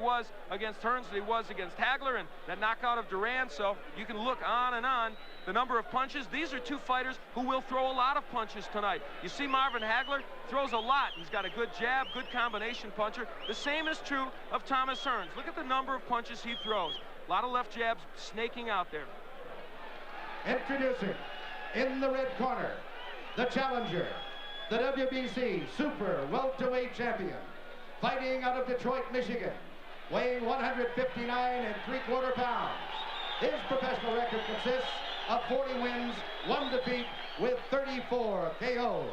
was against Hearns as he was against Hagler, and that knockout of Duran. So you can look on and on. The number of punches. These are two fighters who will throw a lot of punches tonight. You see Marvin Hagler throws a lot. He's got a good jab, good combination puncher. The same is true of Thomas Hearns. Look at the number of punches he throws. A lot of left jabs snaking out there. Introducing, in the red corner, the challenger, the WBC Super Welterweight Champion, fighting out of Detroit, Michigan, weighing 159 3/4 pounds. His professional record consists of 40 wins, 1 defeat, with 34 KOs.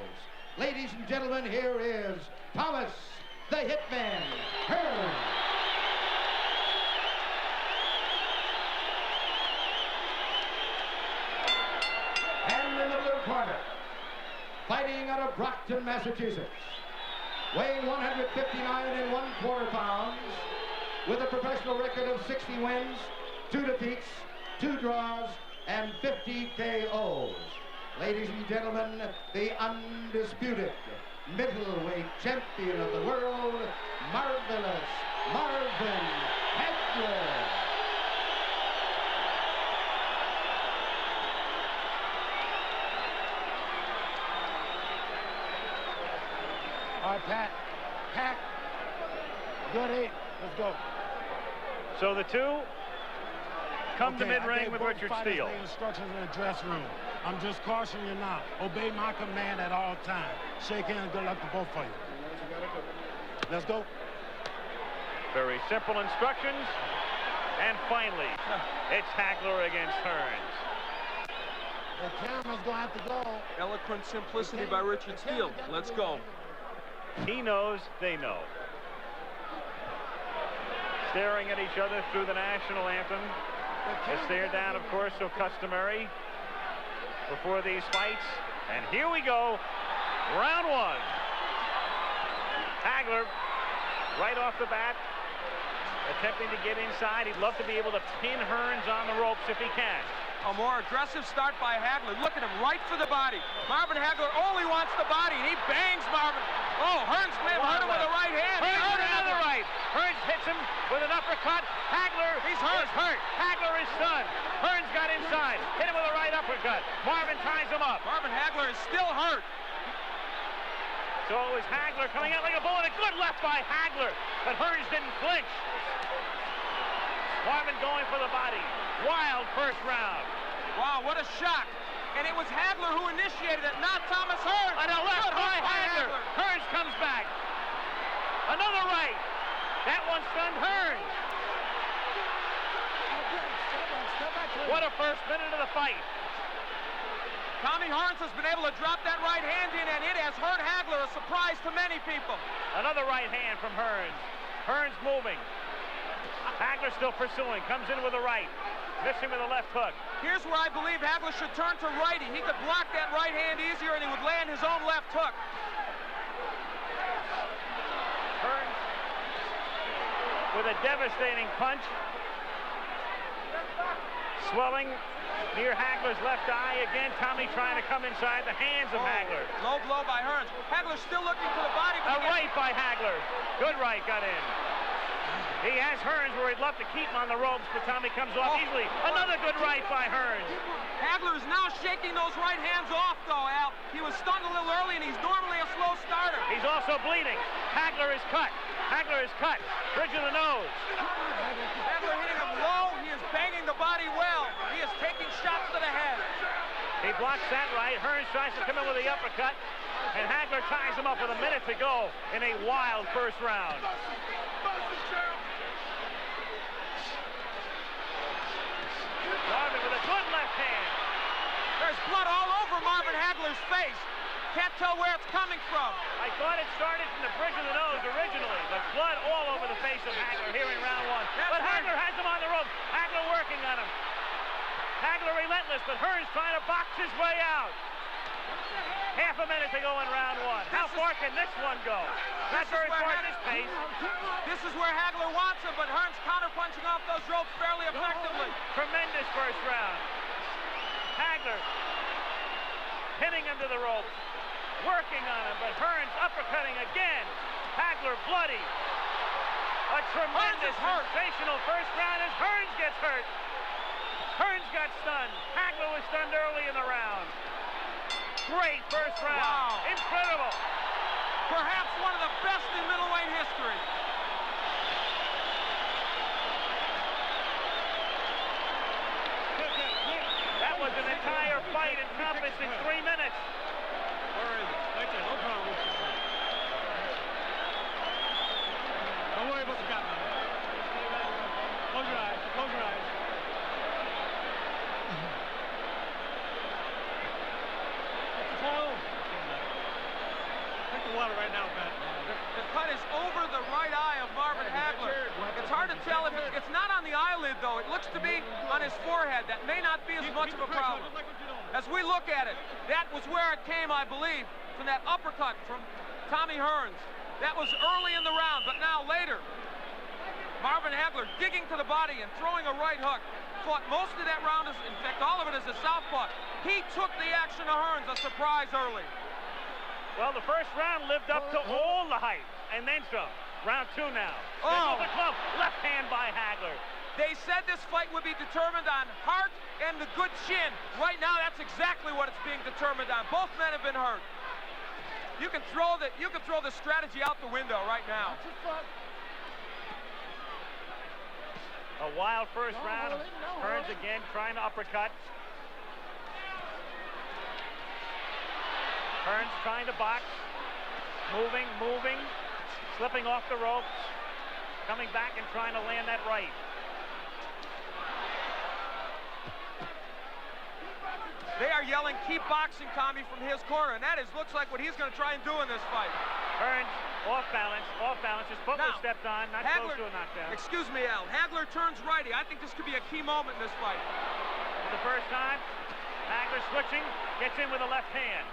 Ladies and gentlemen, here is Thomas the Hitman Hearns. And in the blue corner, fighting out of Brockton, Massachusetts, weighing 159 1/4 pounds, with a professional record of 60 wins, 2 defeats, 2 draws, and 50 KOs. Ladies and gentlemen, the undisputed middleweight champion of the world, Marvelous Marvin Hagler. All right, Pat, good 8, let's go. So the two come to mid-ring with Richard Steele. Instructions in the dressing room. I'm just cautioning you now. Obey my command at all times. Shake hands, good luck to both of you. Let's go. Very simple instructions. And finally, it's Hagler against Hearns. The camera's going to have to go. Eloquent simplicity by Richard Steele. Let's go. He knows, they know. Staring at each other through the national anthem. A stare down, of course, so customary before these fights. And here we go, round 1. Hagler, right off the bat, attempting to get inside. He'd love to be able to pin Hearns on the ropes if he can. A more aggressive start by Hagler. Look at him, right for the body. Marvin Hagler only wants the body, and he bangs Marvin. Oh, Hearns may have hurt him with a right hand. Hearns with another right. Hearns hits him with an uppercut. Hagler He's hurt. is hurt. Hagler is stunned. Hearns got inside. Hit him with a right uppercut. Marvin ties him up. Marvin Hagler is still hurt. So it was Hagler coming out like a bullet. A good left by Hagler, but Hearns didn't flinch. Marvin going for the body. Wild first round. Wow, what a shot. And it was Hagler who initiated it, not Thomas Hearns. And a left by Hagler. Hearns comes back. Another right. That one stunned Hearns. What a first minute of the fight. Tommy Hearns has been able to drop that right hand in, and it has hurt Hagler, a surprise to many people. Another right hand from Hearns. Hearns moving. Hagler still pursuing. Comes in with a right. Missing with a left hook. Here's where I believe Hagler should turn to righty. He could block that right hand easier, and he would land his own left hook. Hearns with a devastating punch. Swelling near Hagler's left eye. Again, Tommy trying to come inside the hands of Hagler. Low blow by Hearns. Hagler still looking for the body. A right by Hagler. Good right got in. He has Hearns where he'd love to keep him on the ropes, but Tommy comes off easily. Another good right by Hearns. Hagler is now shaking those right hands off, though, Al. He was stunned a little early, and he's normally a slow starter. He's also bleeding. Hagler is cut. Hagler is cut. Bridge of the nose. Hagler hitting him low. He is banging the body well. He is taking shots to the head. He blocks that right. Hearns tries to come in with the uppercut, and Hagler ties him up with a minute to go in a wild first round. Marvin with a good left hand. There's blood all over Marvin Hagler's face. Can't tell where it's coming from. I thought it started from the bridge of the nose originally, but blood all over the face of Hagler here in round 1. But Hagler has him on the rope. Hagler working on him. Hagler relentless, but Hearns trying to box his way out. Half a minute to go in round 1. How far can this one go? Not very far at this pace. This is where Hagler wants him, but Hearns counter-punching off those ropes fairly effectively. Tremendous first round. Hagler pinning him to the ropes. Working on him, but Hearns uppercutting again. Hagler bloody. A tremendous, sensational first round as Hearns gets hurt. Hearns got stunned. Hagler was stunned early in the round. Great first round. Wow. Incredible. Perhaps one of the best in middleweight history. That was an entire fight encompassed in 3 minutes. Where is it? Right there, no problem. Don't worry about the gun. Close your eyes, close your eyes. Drink the water right now, Pat. The cut is over the right eye of Marvin Hagler. It's hard to tell if it's not on the eyelid, though. It looks to be on his forehead. That may not be as much of a problem. As we look at it, that was where it came, I believe, from that uppercut from Tommy Hearns. That was early in the round, but now later, Marvin Hagler digging to the body and throwing a right hook. Fought most of that round, in fact, all of it as a southpaw. He took the action of Hearns, a surprise early. Well, the first round lived up to all the hype, and then some. Round 2 now. Oh. The club, left hand by Hagler. They said this fight would be determined on heart and the good chin. Right now, that's exactly what it's being determined on. Both men have been hurt. You can throw the strategy out the window right now. A wild first round. Hearns again trying to uppercut. Hearns trying to box. Moving, slipping off the ropes. Coming back and trying to land that right. They are yelling, keep boxing, Tommy, from his corner, and that looks like what he's going to try and do in this fight. Hearns off balance. His foot was stepped on, not Hagler, close to a knockdown. Excuse me, Al. Hagler turns righty. I think this could be a key moment in this fight. For the first time, Hagler switching, gets in with a left hand.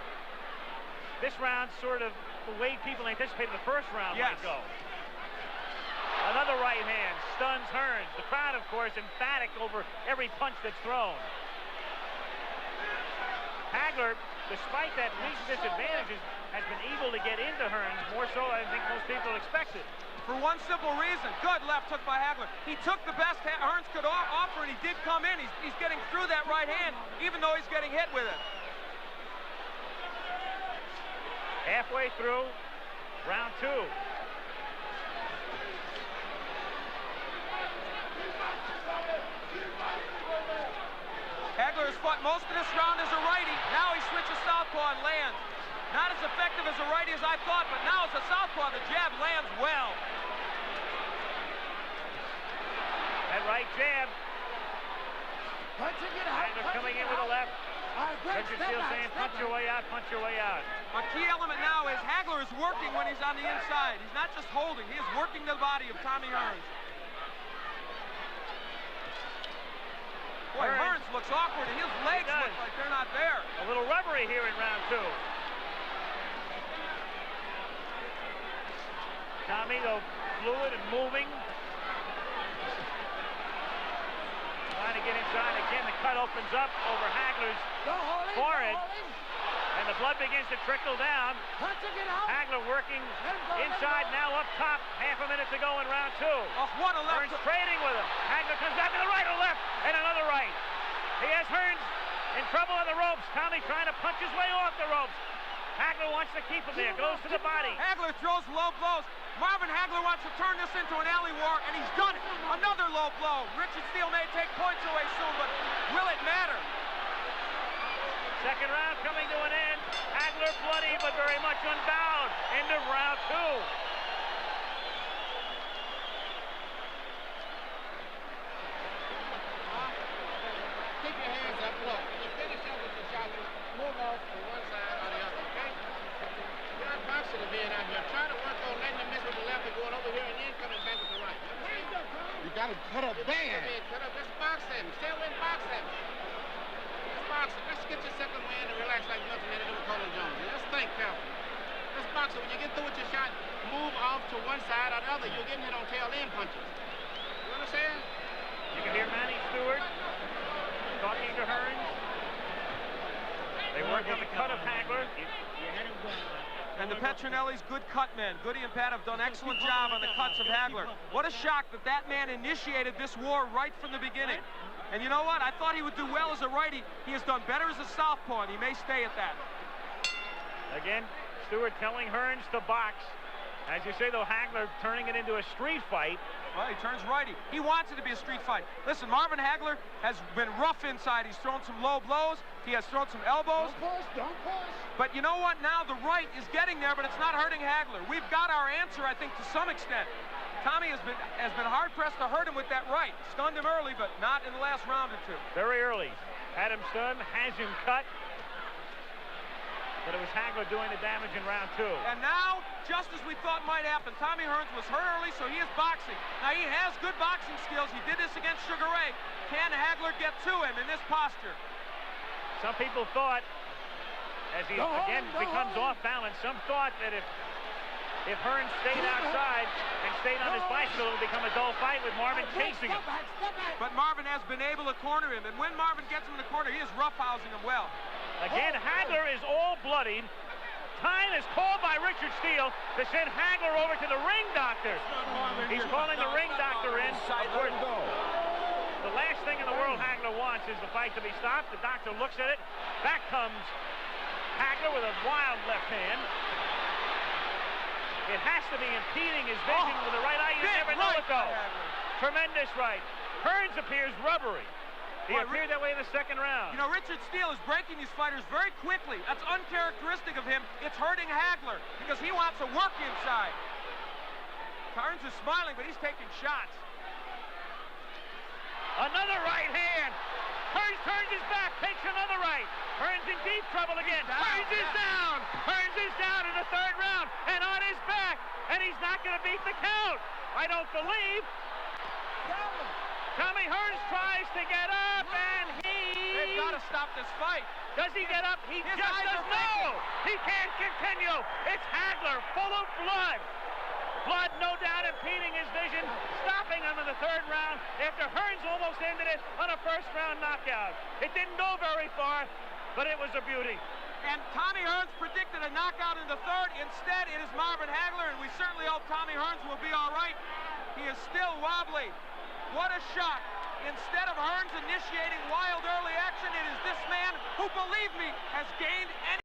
This round sort of the way people anticipated the first round might go. Another right hand stuns Hearns. The crowd, of course, emphatic over every punch that's thrown. Hagler, despite that recent disadvantages, has been able to get into Hearns more so than I think most people expected. For one simple reason, good left hook by Hagler. He took the best Hearns could offer, and he did come in. He's getting through that right hand, even though he's getting hit with it. Halfway through round 2. Hagler has fought most of this round as a righty. Now he switches southpaw and lands. Not as effective as a righty as I thought, but now as a southpaw, the jab lands well. That right jab. Hagler coming in with a left. Richard Steele saying, punch your way out, punch your way out. A key element now is Hagler is working when he's on the inside. He's not just holding, he is working the body of Tommy Hearns. Boy, Hearns looks awkward, and his legs look like they're not there. A little rubbery here in round 2. Tommy, though, fluid and moving. Trying to get inside again. The cut opens up over Hagler's forehead. And the blood begins to trickle down. Hagler working inside, now up top. Half a minute to go in round 2. What a left. Hearns trading with him. Hagler comes back to the right or left, and another right. He has Hearns in trouble on the ropes. Tommy trying to punch his way off the ropes. Hagler wants to keep him there, goes to the body. Hagler throws low blows. Marvin Hagler wants to turn this into an alley war, and he's done it. Another low blow. Richard Steele may take points away soon, but will it matter? Second round coming to an end. Hagler bloody, but very much unbound. End of round 2. Keep your hands up. Look, when you finish up with your shot, you move off to one side or the other, okay? You're not boxing to being out here. Try to work on letting them miss with the left and going over here and then coming back with the right. You got to cut a band. Cut up. Let's box them. Stay away and box them. Let's box them. Let's get your second win and relax like nothing had to do with Colin Jones. Let's think carefully. Let's box it. When you get through with your shot, move off to one side or the other. You'll get hit on tail end punches. You understand? You can hear Manny Stewart talking to Hearns. They work on the cut of Hagler. You had him going. And the Petronelli's good cut men. Goody and Pat have done an excellent job on the cuts of Hagler. What a shock that that man initiated this war right from the beginning. And you know what? I thought he would do well as a righty. He has done better as a southpaw, and he may stay at that. Again, Stewart telling Hearns to box. As you say, though, Hagler turning it into a street fight. Well, he turns righty. He wants it to be a street fight. Listen, Marvin Hagler has been rough inside. He's thrown some low blows. He has thrown some elbows. Don't push. But you know what? Now the right is getting there, but it's not hurting Hagler. We've got our answer, I think, to some extent. Tommy has been hard-pressed to hurt him with that right. Stunned him early, but not in the last round or two. Very early. Had him stunned, has him cut. But it was Hagler doing the damage in round 2. And now, just as we thought might happen, Tommy Hearns was hurt early, so he is boxing. Now, he has good boxing skills. He did this against Sugar Ray. Can Hagler get to him in this posture? Some people thought, as he again becomes off balance, some thought that if Hearns stayed outside and stayed on his bicycle, it would become a dull fight with Marvin chasing him. But Marvin has been able to corner him, and when Marvin gets him in the corner, he is roughhousing him well. Again, Hagler is all bloodied. Time is called by Richard Steele to send Hagler over to the ring doctor. He's calling the ring doctor in. The last thing in the world Hagler wants is the fight to be stopped. The doctor looks at it. Back comes Hagler with a wild left hand. It has to be impeding his vision with the right eye. You never know it, though. Tremendous right. Hearns appears rubbery. He appeared that way in the second round. You know, Richard Steele is breaking these fighters very quickly. That's uncharacteristic of him. It's hurting Hagler because he wants to work inside. Hearns is smiling, but he's taking shots. Another right hand. Hearns turns his back, takes another right. Hearns in deep trouble again. Hearns is down. Hearns is down in the third round and on his back. And he's not going to beat the count. I don't believe. Tommy Hearns tries to get up, and They've got to stop this fight. Does he get up? He just does no. He can't continue. It's Hagler, full of blood. Blood, no doubt, impeding his vision, stopping him in the third round after Hearns almost ended it on a first-round knockout. It didn't go very far, but it was a beauty. And Tommy Hearns predicted a knockout in the third. Instead, it is Marvin Hagler, and we certainly hope Tommy Hearns will be all right. He is still wobbly. What a shock. Instead of Hearns initiating wild early action, it is this man who, believe me, has gained any